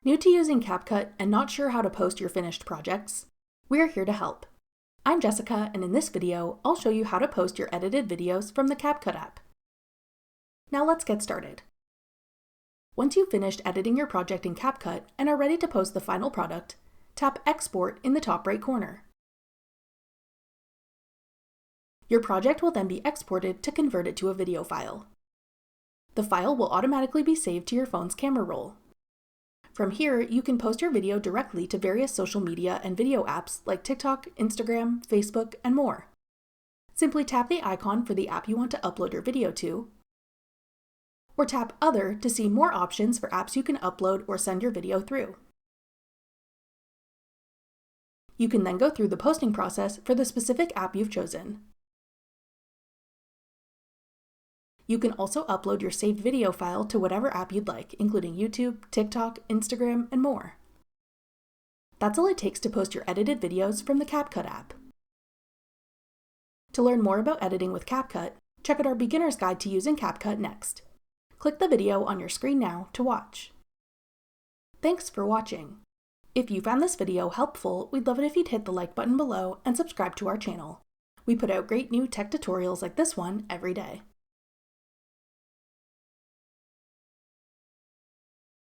New to using CapCut and not sure how to post your finished projects? We're here to help. I'm Jessica, and in this video, I'll show you how to post your edited videos from the CapCut app. Now let's get started. Once you've finished editing your project in CapCut and are ready to post the final product, tap Export in the top right corner. Your project will then be exported to convert it to a video file. The file will automatically be saved to your phone's camera roll. From here, you can post your video directly to various social media and video apps like TikTok, Instagram, Facebook, and more. Simply tap the icon for the app you want to upload your video to, or tap Other to see more options for apps you can upload or send your video through. You can then go through the posting process for the specific app you've chosen. You can also upload your saved video file to whatever app you'd like, including YouTube, TikTok, Instagram, and more. That's all it takes to post your edited videos from the CapCut app. To learn more about editing with CapCut, check out our beginner's guide to using CapCut next. Click the video on your screen now to watch. Thanks for watching. If you found this video helpful, we'd love it if you'd hit the like button below and subscribe to our channel. We put out great new tech tutorials like this one every day.